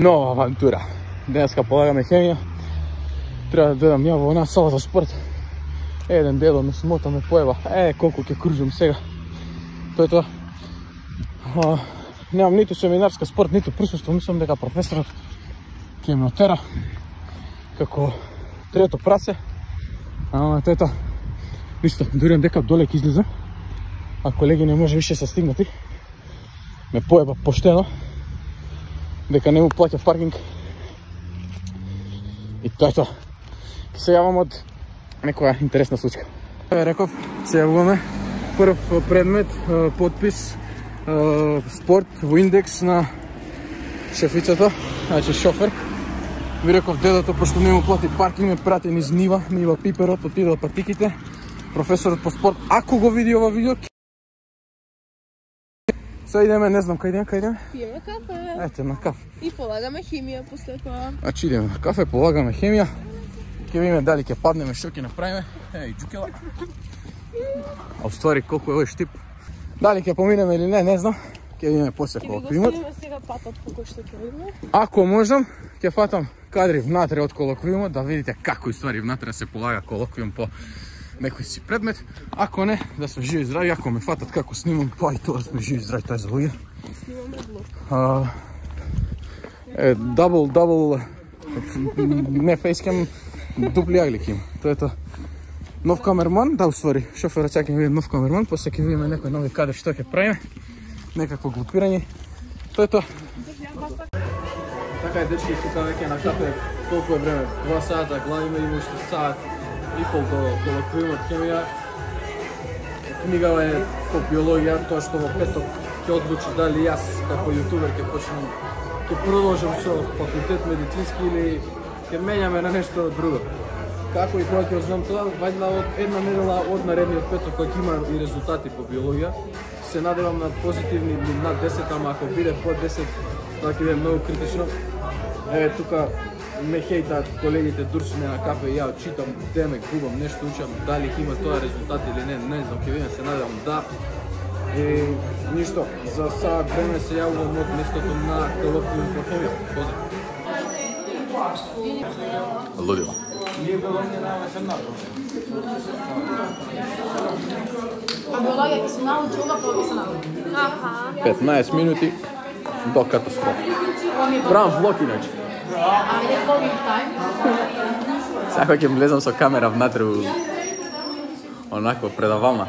Нова авантура. Денеска полагаме хемија. Треба да додам ја во онаа сала за спорт. Еден дело ме смота, ме поеба. Колку ќе кружам сега. Тоа е тоа. Немам ниту семинарска спорт, ниту присуство. Мислам дека професорот ќе ме отера како трето прасе. Ама тоа е тоа. Ништо, дурем дека доле ќе излезам. А колеги не може више се стигнати. Ме поеба поштено. Дека не му плаќа паркинг. И тоа е тоа. Се јавам од некоја интересна случка. Реков, се јавуваме. Прв предмет, подпис, спорт во индекс на шефицата, значи шофер. Ви реков дедото, пошто не му плати паркинг, ме прати низ нива, мива пиперот, отидува патиките. Професорот по спорт, ако го види ова видео, сега идеме, не знам кај идеме. Пиеме кафе. Ете, на кафе. И полагаме химија после тоа. Значи идеме на кафе, полагаме хемија. Ќе видиме дали ќе паднеме, што ќе направиме. И джукела. А уствари колку е овој штип. Дали ќе поминеме или не знам. Ќе видиме после колоквиумот. Ќе го ставиме сега патот како што ќе видиме. Ако можам, ќе фатам кадри внатре од колоквиумот да видите како уствари внатре се полага колоквиум по некој си предмет. Ако не, да сме живи и здрави, ако ме фатат како снимам, па и тоа сме живи и здрави, тоа е за луѓе. Снимаме влог. Дабл, не фейскем, дупли аглик им. Тоа е тоа. Нов камерман, да уствари, шоферот сега ќе види нов камерман, после ќе видиме некој нови кадри што ќе правиме. Некакво глупирање. Тоа е тоа. Така е, дечки, тука веќе на кафе, колку е време? 2 сата, главиме има уште сат и пол до колоквиумот хемија. Книгава е по биологија, тоа што во петок ќе одлучи дали јас како јутубер ќе почнам, ќе продолжам со факултет медицински или ќе менјаме на нешто друго. Како и кога ќе знам тоа, вајдна од една недела од наредниот петок кој ќе има и резултати по биологија, се надевам на позитивни или над 10, ама ако биде под 10, тоа ќе биде многу критично. Еве тука ме хейтаат колегите дурсиме на кафе, ја читам, деме, губам, нешто учам, дали ќе има тоа резултат или не знам, ќе видам, се надевам да. И ништо, за саат време се јавувам од местото на колоквиум по хемија. Поздрав! Лудило. А биологија ќе се научи ова по се научи. 15 минути до катастрофа. Правам влог иначе. А не vlogging time. Сега ќе влезам со камера внатре онако предавална.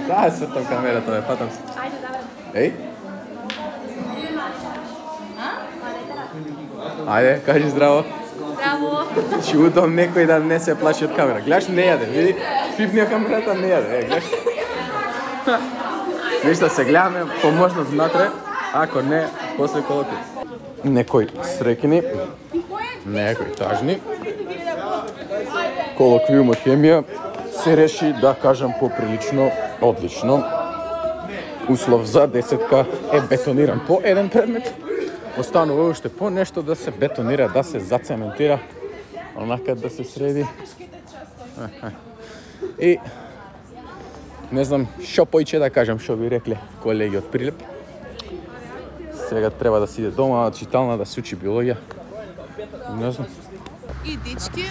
Да, свртам камерата, бе, патам се. Ајде, давај. Еј? Ајде, кажи здраво. Браво. Чудом некој да не се плаши од камера. Гледаш, не јаде, види? Пипнија камерата, не јаде. Гледаш? Вишта, се гледаме по можност внатре, ако не, после колоквиум. Некои среќни, некои тажни. Колоквиумот хемија се реши, да кажам, поприлично одлично. Услов за 10 е бетониран по еден предмет. Останува уште по нешто да се бетонира, да се зацементира, онака да се среди. И не знам шо поиќе да кажам, шо би рекле колеги од Прилеп. Сега треба да си иде дома, читална, да се учи биологија. Не знам. И дечки,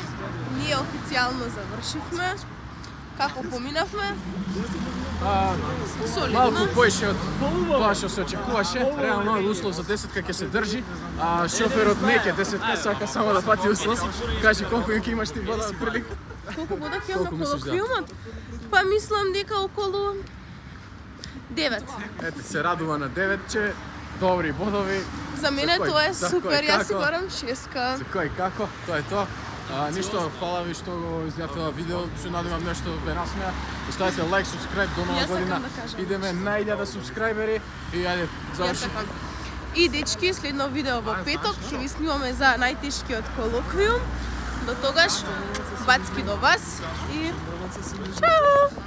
ние официјално завршивме. Како поминавме? Солидно. Малку поише од тоа што се очекуваше. Реално услов за 10 ќе се држи, а шоферот не ќе 10 сака само да пати услов. Кажи колку ќе имаш ти вода прилик? Колку вода ќе имам на колоквиумот? Па мислам дека околу 9. Ете, се радува на 9, че добри бодови. За мене тоа е супер, јас си барам 6. За кој како, тоа е тоа. Ништо, фала ви што го изгледавте ова видео, се надевам нешто ве насмеа. Оставете лайк, субскрайб до нова година. Идеме на 1000 субскрайбери и ајде, заврши. И дечки, следно видео во петок ќе ви снимаме за најтешкиот колоквиум. До тогаш, бацки до вас и чао!